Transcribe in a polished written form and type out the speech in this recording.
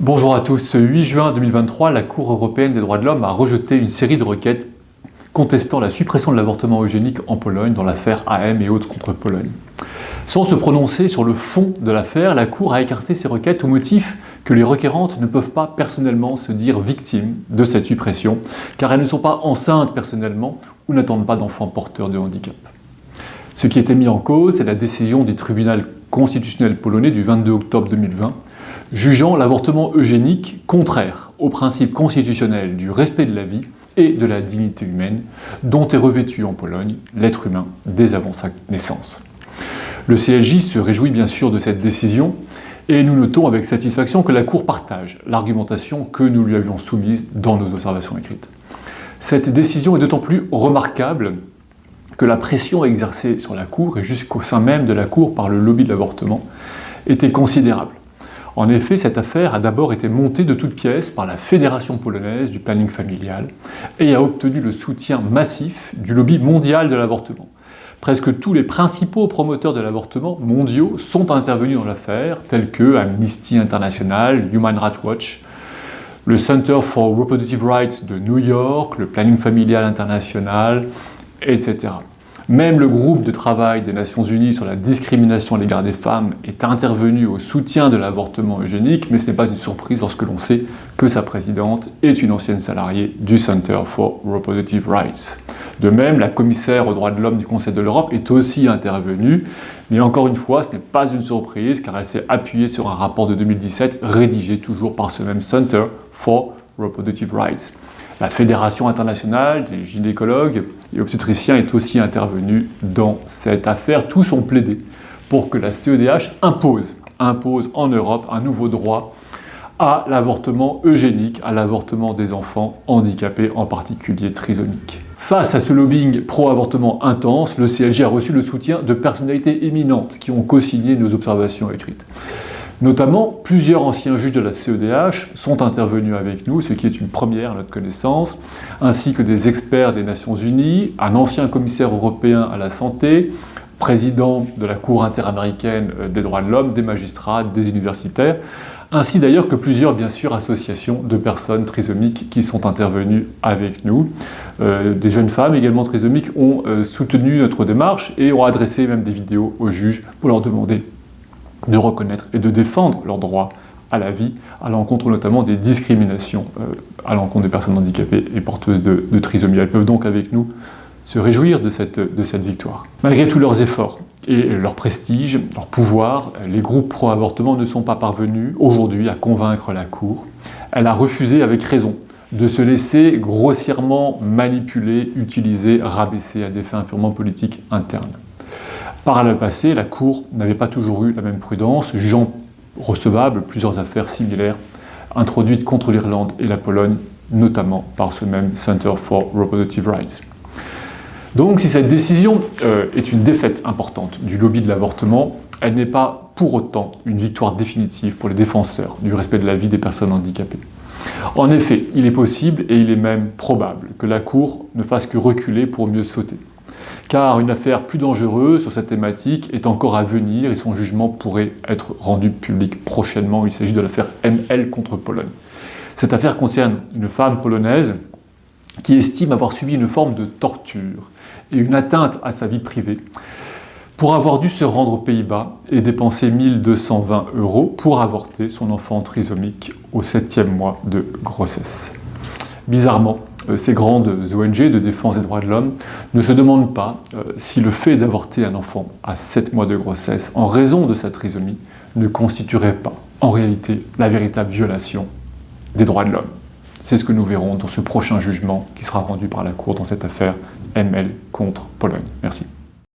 Bonjour à tous. Ce 8 juin 2023, la Cour européenne des droits de l'homme a rejeté une série de requêtes contestant la suppression de l'avortement eugénique en Pologne dans l'affaire AM et autres contre Pologne. Sans se prononcer sur le fond de l'affaire, la Cour a écarté ces requêtes au motif que les requérantes ne peuvent pas personnellement se dire victimes de cette suppression, car elles ne sont pas enceintes personnellement ou n'attendent pas d'enfants porteurs de handicap. Ce qui était mis en cause, c'est la décision du tribunal constitutionnel polonais du 22 octobre 2020, jugeant l'avortement eugénique contraire au principe constitutionnel du respect de la vie et de la dignité humaine, dont est revêtu en Pologne l'être humain dès avant sa naissance. Le CLJ se réjouit bien sûr de cette décision, et nous notons avec satisfaction que la Cour partage l'argumentation que nous lui avions soumise dans nos observations écrites. Cette décision est d'autant plus remarquable que la pression exercée sur la Cour, et jusqu'au sein même de la Cour par le lobby de l'avortement, était considérable. En effet, cette affaire a d'abord été montée de toutes pièces par la Fédération polonaise du planning familial et a obtenu le soutien massif du lobby mondial de l'avortement. Presque tous les principaux promoteurs de l'avortement mondiaux sont intervenus dans l'affaire, tels que Amnesty International, Human Rights Watch, le Center for Reproductive Rights de New York, le Planning Familial International, etc. Même le groupe de travail des Nations Unies sur la discrimination à l'égard des femmes est intervenu au soutien de l'avortement eugénique, mais ce n'est pas une surprise lorsque l'on sait que sa présidente est une ancienne salariée du Center for Reproductive Rights. De même, la commissaire aux droits de l'homme du Conseil de l'Europe est aussi intervenue, mais encore une fois, ce n'est pas une surprise car elle s'est appuyée sur un rapport de 2017 rédigé toujours par ce même Center for Reproductive Rights. La Fédération internationale des gynécologues et obstétriciens est aussi intervenue dans cette affaire. Tous ont plaidé pour que la CEDH impose en Europe un nouveau droit à l'avortement eugénique, à l'avortement des enfants handicapés, en particulier trisomiques. Face à ce lobbying pro-avortement intense, le CLJ a reçu le soutien de personnalités éminentes qui ont co-signé nos observations écrites. Notamment, plusieurs anciens juges de la CEDH sont intervenus avec nous, ce qui est une première à notre connaissance, ainsi que des experts des Nations Unies, un ancien commissaire européen à la santé, président de la Cour interaméricaine des droits de l'homme, des magistrats, des universitaires, ainsi d'ailleurs que plusieurs, bien sûr, associations de personnes trisomiques qui sont intervenues avec nous. Des jeunes femmes également trisomiques ont soutenu notre démarche et ont adressé même des vidéos aux juges pour leur demander de reconnaître et de défendre leur droit à la vie, à l'encontre notamment des discriminations à l'encontre des personnes handicapées et porteuses de trisomie. Elles peuvent donc avec nous se réjouir de cette victoire. Malgré tous leurs efforts et leur prestige, leur pouvoir, les groupes pro-avortement ne sont pas parvenus aujourd'hui à convaincre la Cour. Elle a refusé avec raison de se laisser grossièrement manipuler, utiliser, rabaisser à des fins purement politiques internes. Par le passé, la Cour n'avait pas toujours eu la même prudence, jugeant recevables plusieurs affaires similaires introduites contre l'Irlande et la Pologne, notamment par ce même Center for Reproductive Rights. Donc si cette décision est une défaite importante du lobby de l'avortement, elle n'est pas pour autant une victoire définitive pour les défenseurs du respect de la vie des personnes handicapées. En effet, il est possible et il est même probable que la Cour ne fasse que reculer pour mieux sauter. Car une affaire plus dangereuse sur cette thématique est encore à venir et son jugement pourrait être rendu public prochainement. Il s'agit de l'affaire ML contre Pologne. Cette affaire concerne une femme polonaise qui estime avoir subi une forme de torture et une atteinte à sa vie privée pour avoir dû se rendre aux Pays-Bas et dépenser 1 220 € pour avorter son enfant trisomique au 7e mois de grossesse. Bizarrement, ces grandes ONG de défense des droits de l'homme ne se demandent pas si le fait d'avorter un enfant à 7 mois de grossesse en raison de sa trisomie ne constituerait pas, en réalité, la véritable violation des droits de l'homme. C'est ce que nous verrons dans ce prochain jugement qui sera rendu par la Cour dans cette affaire ML contre Pologne. Merci.